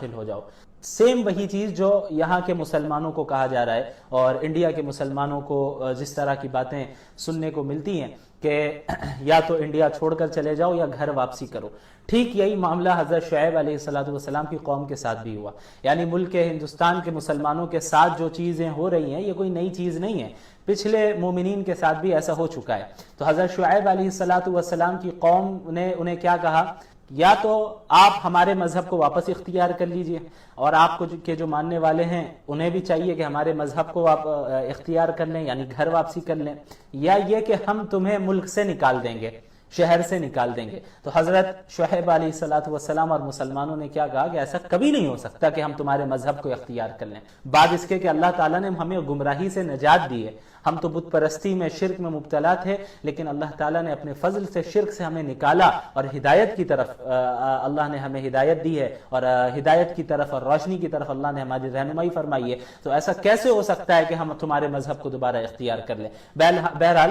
داخل ہو جاؤ۔ سیم وہی چیز جو یہاں کے مسلمانوں کو کہا جا رہا ہے اور انڈیا کے مسلمانوں کو جس طرح کی باتیں سننے کو ملتی ہیں کہ یا تو انڈیا چھوڑ کر چلے جاؤ یا گھر واپسی کرو، ٹھیک یہی معاملہ حضرت شعیب علیہ السلام کی قوم کے ساتھ بھی ہوا۔ یعنی ملک ہندوستان کے مسلمانوں کے ساتھ جو چیزیں ہو رہی ہیں یہ کوئی نئی چیز نہیں ہے، پچھلے مومنین کے ساتھ بھی ایسا ہو چکا ہے۔ تو حضرت شعیب علیہ السلام کی قوم نے انہیں کیا کہا، یا تو آپ ہمارے مذہب کو واپس اختیار کر لیجئے، اور آپ کو کے جو ماننے والے ہیں انہیں بھی چاہیے کہ ہمارے مذہب کو آپ اختیار کر لیں، یعنی گھر واپسی کر لیں، یا یہ کہ ہم تمہیں ملک سے نکال دیں گے، شہر سے نکال دیں گے۔ تو حضرت شعیب علیہ السلام اور مسلمانوں نے کیا کہا کہ ایسا کبھی نہیں ہو سکتا کہ ہم تمہارے مذہب کو اختیار کر لیں، بعد اس کے کہ اللہ تعالیٰ نے ہمیں گمراہی سے نجات دی ہے، ہم تو بت پرستی میں شرک میں مبتلا تھے، لیکن اللہ تعالیٰ نے اپنے فضل سے شرک سے ہمیں نکالا اور ہدایت کی طرف اللہ نے ہمیں ہدایت دی ہے، اور ہدایت کی طرف اور روشنی کی طرف اللہ نے ہماری رہنمائی فرمائی ہے، تو ایسا کیسے ہو سکتا ہے کہ ہم تمہارے مذہب کو دوبارہ اختیار کر لیں۔ بہرحال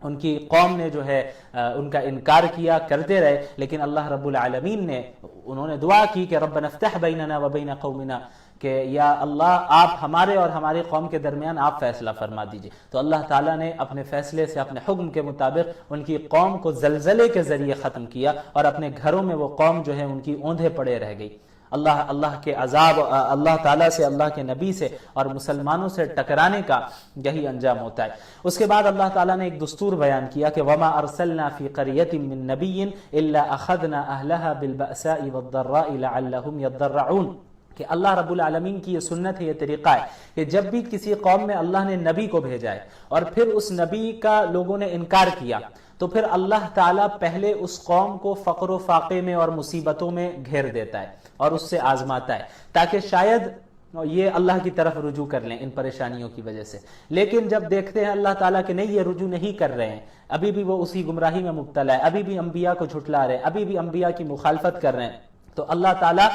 ان کی قوم نے جو ہے ان کا انکار کیا، کرتے رہے، لیکن اللہ رب العالمین نے انہوں نے دعا کی کہ ربنا افتح بیننا وبین قومنا، کہ یا اللہ آپ ہمارے اور ہماری قوم کے درمیان آپ فیصلہ فرما دیجئے۔ تو اللہ تعالیٰ نے اپنے فیصلے سے اپنے حکم کے مطابق ان کی قوم کو زلزلے کے ذریعے ختم کیا، اور اپنے گھروں میں وہ قوم جو ہے ان کی اوندھے پڑے رہ گئی۔ اللہ کے عذاب، اللہ تعالیٰ سے، اللہ کے نبی سے اور مسلمانوں سے ٹکرانے کا یہی انجام ہوتا ہے۔ اس کے بعد اللہ تعالیٰ نے ایک دستور بیان کیا کہ وما ارسلنا فی قریۃ من نبی الا اخذنا اہلها بالبأساء والضراء لعلهم يضرعون، کہ اللہ رب العالمین کی یہ سنت ہے، یہ طریقہ ہے کہ جب بھی کسی قوم میں اللہ نے نبی کو بھیجا ہے اور پھر اس نبی کا لوگوں نے انکار کیا، تو پھر اللہ تعالیٰ پہلے اس قوم کو فقر و فاقے میں اور مصیبتوں میں گھیر دیتا ہے اور اس سے آزماتا ہے، تاکہ شاید یہ اللہ کی طرف رجوع کر لیں ان پریشانیوں کی وجہ سے۔ لیکن جب دیکھتے ہیں اللہ تعالیٰ کہ نہیں، یہ رجوع نہیں کر رہے ہیں، ابھی بھی وہ اسی گمراہی میں مبتلا ہے، ابھی بھی انبیاء کو جھٹلا رہے ہیں، ابھی بھی انبیاء کی مخالفت کر رہے ہیں، تو اللہ تعالیٰ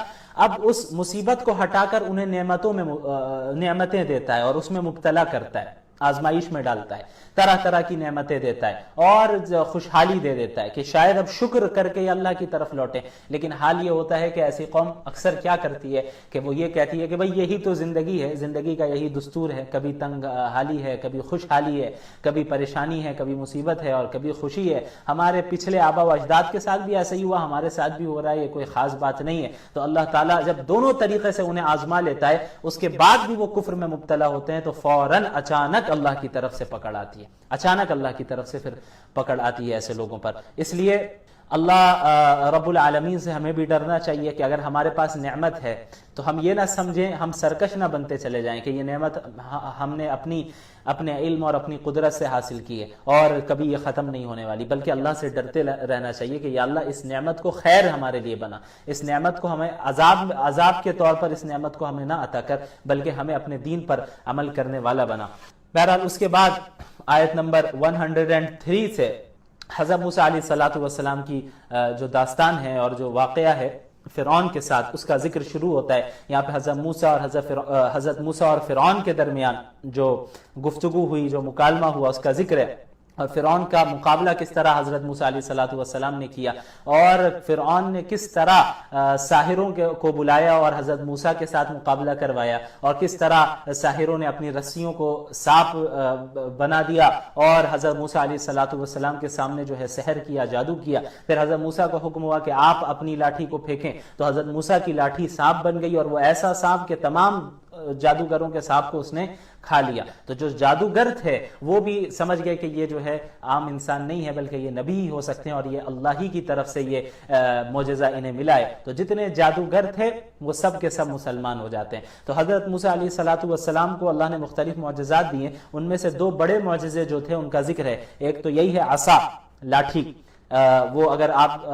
اب اس مصیبت کو ہٹا کر انہیں نعمتیں دیتا ہے اور اس میں مبتلا کرتا ہے، آزمائش میں ڈالتا ہے، طرح طرح کی نعمتیں دیتا ہے اور خوشحالی دے دیتا ہے کہ شاید اب شکر کر کے اللہ کی طرف لوٹیں۔ لیکن حال یہ ہوتا ہے کہ ایسی قوم اکثر کیا کرتی ہے کہ وہ یہ کہتی ہے کہ بھئی یہی تو زندگی ہے، زندگی کا یہی دستور ہے، کبھی تنگ حالی ہے، کبھی خوشحالی ہے، کبھی پریشانی ہے، کبھی مصیبت ہے اور کبھی خوشی ہے، ہمارے پچھلے آبا و اجداد کے ساتھ بھی ایسا ہی ہوا، ہمارے ساتھ بھی ہو رہا ہے، یہ کوئی خاص بات نہیں ہے۔ تو اللہ تعالیٰ جب دونوں طریقے سے انہیں آزما لیتا ہے، اس کے بعد بھی وہ کفر میں مبتلا ہوتے ہیں، تو فوراً اچانک اللہ کی طرف سے پکڑ آتی ہے، اچانک اللہ کی طرف سے پھر پکڑ آتی ہے ایسے لوگوں پر۔ اس لیے اللہ رب العالمین سے ہمیں بھی ڈرنا چاہیے کہ اگر ہمارے پاس نعمت ہے تو ہم یہ نہ سمجھیں، ہم سرکش نہ بنتے چلے جائیں کہ یہ نعمت ہم نے اپنے علم اور اپنی قدرت سے حاصل کی ہے اور کبھی یہ ختم نہیں ہونے والی، بلکہ اللہ سے ڈرتے رہنا چاہیے کہ یا اللہ اس نعمت کو خیر ہمارے لیے بنا، اس نعمت کو ہمیں عذاب کے طور پر اس نعمت کو ہمیں نہ عطا کر، بلکہ ہمیں اپنے دین پر عمل کرنے والا بنا۔ بہرحال اس کے بعد آیت نمبر 103 سے حضرت موسیٰ علیہ السلام کی جو داستان ہے اور جو واقعہ ہے فرعون کے ساتھ، اس کا ذکر شروع ہوتا ہے۔ یہاں پہ حضرت موسیٰ اور فرعون کے درمیان جو گفتگو ہوئی، جو مکالمہ ہوا، اس کا ذکر ہے، اور فرعون کا مقابلہ کس طرح حضرت موسیٰ علیہ السلام نے کیا، اور فرعون نے کس طرح ساحروں کو بلایا اور حضرت موسیٰ کے ساتھ مقابلہ کروایا، اور کس طرح ساحروں نے اپنی رسیوں کو سانپ بنا دیا اور حضرت موسیٰ علیہ السلام کے سامنے جو ہے سحر کیا، جادو کیا۔ پھر حضرت موسیٰ کو حکم ہوا کہ آپ اپنی لاٹھی کو پھینکیں، تو حضرت موسیٰ کی لاٹھی سانپ بن گئی، اور وہ ایسا سانپ کہ تمام جادوگروں کے سانپ کو اس نے کھا لیا۔ تو جو جادوگر تھے وہ بھی سمجھ گئے کہ یہ جو ہے عام انسان نہیں ہے، بلکہ یہ نبی ہی ہو سکتے ہیں اور یہ اللہ ہی کی طرف سے یہ معجزہ انہیں ملا ہے۔ تو جتنے جادوگر تھے وہ سب کے سب مسلمان ہو جاتے ہیں۔ تو حضرت موسیٰ علیہ السلام کو اللہ نے مختلف معجزات دیے، ان میں سے دو بڑے معجزے جو تھے ان کا ذکر ہے۔ ایک تو یہی ہے عصا، لاٹھی، وہ اگر آپ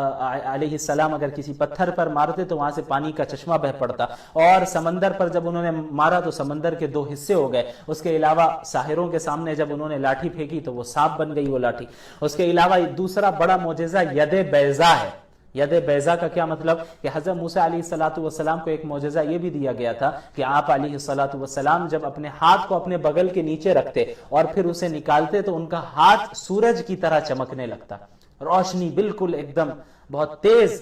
علیہ السلام اگر کسی پتھر پر مارتے تو وہاں سے پانی کا چشمہ بہہ پڑتا، اور سمندر پر جب انہوں نے مارا تو سمندر کے دو حصے ہو گئے۔ اس کے علاوہ ساحروں کے سامنے جب انہوں نے لاٹھی پھینکی تو وہ سانپ بن گئی وہ لاٹھی۔ اس کے علاوہ دوسرا بڑا معجزہ ید بیضا ہے۔ ید بیضا کا کیا مطلب کہ حضرت موسیٰ علیہ السلام کو ایک معجزہ یہ بھی دیا گیا تھا کہ آپ علیہ السلام جب اپنے ہاتھ کو اپنے بغل کے نیچے رکھتے اور پھر اسے نکالتے تو ان کا ہاتھ سورج کی طرح چمکنے لگتا، روشنی بالکل ایک دم بہت تیز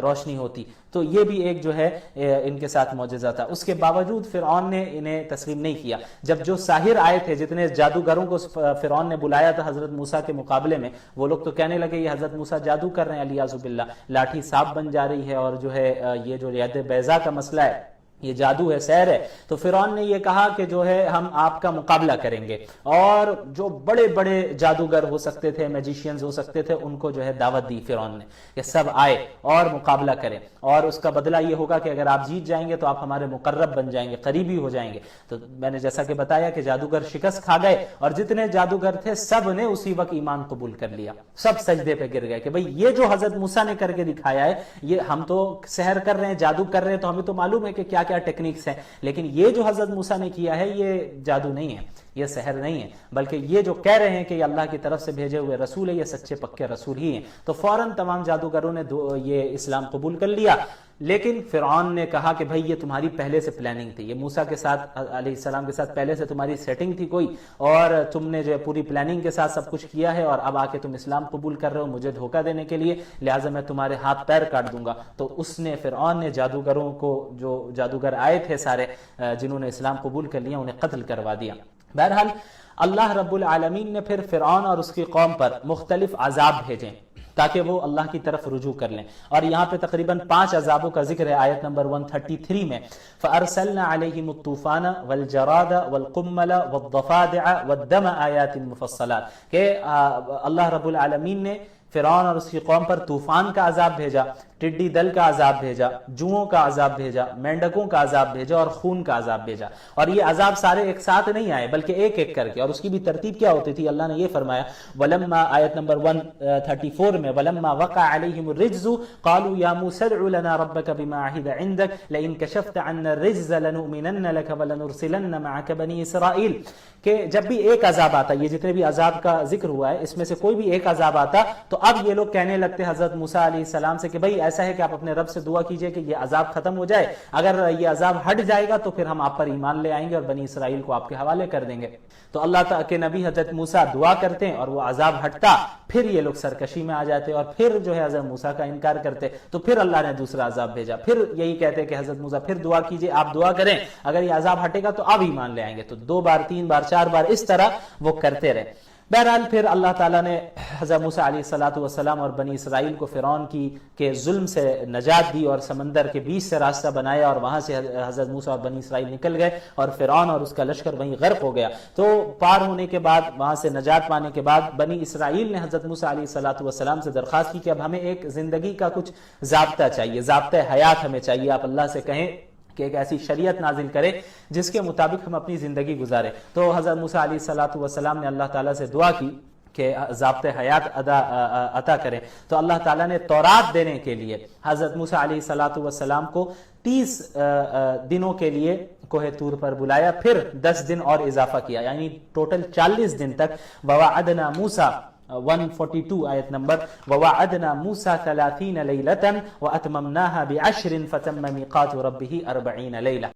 روشنی ہوتی. تو یہ بھی ایک جو ہے ان کے ساتھ معجزہ تھا. اس کے باوجود فرعون نے انہیں تسلیم نہیں کیا. جب جو ساحر آئے تھے، جتنے جادوگروں کو فرعون نے بلایا تھا حضرت موسیٰ کے مقابلے میں، وہ لوگ تو کہنے لگے یہ حضرت موسیٰ جادو کر رہے ہیں، علیاذ باللہ، لاٹھی سانپ بن جا رہی ہے، اور جو ہے یہ جو ید بیضا کا مسئلہ ہے یہ جادو ہے، سحر ہے. تو فرعون نے یہ کہا کہ جو ہے ہم آپ کا مقابلہ کریں گے، اور جو بڑے بڑے جادوگر ہو سکتے تھے، میجیشینز ہو سکتے تھے، ان کو جو ہے دعوت دی فرعون نے کہ سب آئے اور مقابلہ کریں، اور اس کا بدلہ یہ ہوگا کہ اگر آپ جیت جائیں گے تو آپ ہمارے مقرب بن جائیں گے، قریبی ہو جائیں گے. تو میں نے جیسا کہ بتایا کہ جادوگر شکست کھا گئے، اور جتنے جادوگر تھے سب نے اسی وقت ایمان قبول کر لیا، سب سجدے پہ گر گئے کہ بھئی یہ جو حضرت موسیٰ نے کر کے دکھایا ہے، یہ ہم تو سحر کر رہے ہیں، جادو کر رہے ہیں، تو ہمیں تو معلوم ہے کہ کیا کیا ٹیکنیکس ہیں، لیکن یہ جو حضرت موسیٰ نے کیا ہے یہ جادو نہیں ہے، یہ سحر نہیں ہے، بلکہ یہ جو کہہ رہے ہیں کہ یہ اللہ کی طرف سے بھیجے ہوئے رسول ہے، یہ سچے پکے رسول ہی ہیں. تو فوراً تمام جادوگروں نے یہ اسلام قبول کر لیا. لیکن فرعون نے کہا کہ بھئی یہ تمہاری پہلے سے پلاننگ تھی، یہ موسیٰ کے ساتھ علیہ السلام کے ساتھ پہلے سے تمہاری سیٹنگ تھی کوئی، اور تم نے جو ہے پوری پلاننگ کے ساتھ سب کچھ کیا ہے، اور اب آ کے تم اسلام قبول کر رہے ہو مجھے دھوکہ دینے کے لیے، لہٰذا میں تمہارے ہاتھ پیر کاٹ دوں گا. تو اس نے فرعون نے جادوگروں کو، جو جادوگر آئے تھے سارے جنہوں نے اسلام قبول کر لیا، انہیں قتل کروا دیا. بہرحال اللہ رب العالمین نے پھر فرعون اور اس کی قوم پر مختلف عذاب بھیجے تاکہ وہ اللہ کی طرف رجوع کر لیں. اور یہاں پہ تقریباً 5 عذابوں کا ذکر ہے آیت نمبر 133 میں. فَأَرْسَلْنَا عَلَيْهِمُ الطُّوفَانَ وَالْجَرَادَ وَالْقُمَّلَ وَالضَّفَادِعَ وَالدَّمَ آیَاتٍ مُفَصَّلَاتٍ کہ اللہ رب العالمین نے فرعون اور اس کی قوم پر طوفان کا عذاب بھیجا، ٹڈی دل کا عذاب بھیجا، جوؤں کا عذاب بھیجا، مینڈکوں کا عذاب بھیجا، اور خون کا عذاب بھیجا. اور یہ عذاب سارے ایک ساتھ نہیں آئے بلکہ ایک ایک کر کے. اور اس کی بھی ترتیب کیا ہوتی تھی؟ اللہ نے یہ فرمایا وَلَمَّا آیت نمبر 134 میں وَلَمَّا وَقَعَ عَلَيْهِمُ الرِّجْزُ قَالُوا يَا مُوسَى ادْعُ لَنَا رَبَّكَ بِمَا عَهِدَ عِندَكَ لَئِن كَشَفْتَ عَنَّا الرِّجْزَ لَنُؤْمِنَنَّ لَكَ وَلَنُرْسِلَنَّ مَعَكَ بَنِي إِسْرَائِيلَ کہ جب بھی ایک عذاب آتا، یہ جتنے بھی عذاب کا ذکر ہوا ہے اس میں سے کوئی بھی ایک عذاب آتا تو اب یہ لوگ کہنے لگتے حضرت موسیٰ علیہ السلام سے کہ بھئی ایسا ہے کہ آپ اپنے رب سے دعا کیجئے کہ یہ عذاب ختم ہو جائے، اگر یہ عذاب ہٹ جائے گا تو پھر ہم آپ پر ایمان لے آئیں گے اور بنی اسرائیل کو آپ کے حوالے کر دیں گے. تو اللہ تعالیٰ کے نبی حضرت موسیٰ دعا کرتے ہیں اور وہ عذاب ہٹتا، پھر یہ لوگ سرکشی میں آ جاتے اور پھر جو ہے حضرت موسیٰ کا انکار کرتے. تو پھر اللہ نے دوسرا عذاب بھیجا، پھر یہی کہتے کہ حضرت موسیٰ پھر دعا کیجئے، آپ دعا کریں، اگر یہ عذاب ہٹے گا تو اب ایمان لے آئیں گے. تو 2 بار 3 بار 4 بار اس طرح وہ کرتے رہے. بہرحال پھر اللہ تعالیٰ نے حضرت موسیٰ علیہ السلام اور بنی اسرائیل کو فرعون کے ظلم سے نجات دی اور سمندر کے بیچ سے راستہ بنایا، اور وہاں سے حضرت موسیٰ اور بنی اسرائیل نکل گئے اور فرعون اور اس کا لشکر وہیں غرق ہو گیا. تو پار ہونے کے بعد، وہاں سے نجات پانے کے بعد، بنی اسرائیل نے حضرت موسیٰ علیہ السلام سے درخواست کی کہ اب ہمیں ایک زندگی کا کچھ ضابطہ چاہیے، ضابطۂ حیات ہمیں چاہیے. آپ اللہ سے کہیں کہ ایک ایسی شریعت نازل کرے جس کے مطابق ہم اپنی زندگی گزارے. تو حضرت موسیٰ علیہ السلام نے اللہ تعالیٰ سے دعا کی کہ ضابطۂ حیات عطا کریں. تو اللہ تعالیٰ نے تورات دینے کے لیے حضرت موسیٰ علیہ السلام کو 30 دنوں کے لیے کوہ طور پر بلایا، پھر 10 دن اور اضافہ کیا، یعنی ٹوٹل 40 دن تک. وَوَعَدْنَا مُوسَىٰ 142 آیت نمبر وَوَعَدْنَا مُوسَىٰ 30 لَيْلَةً وَأَتْمَمْنَاهَا ب10 فَتَمَّ مِيقَاتُ رَبِّهِ 40 لَيْلَةً.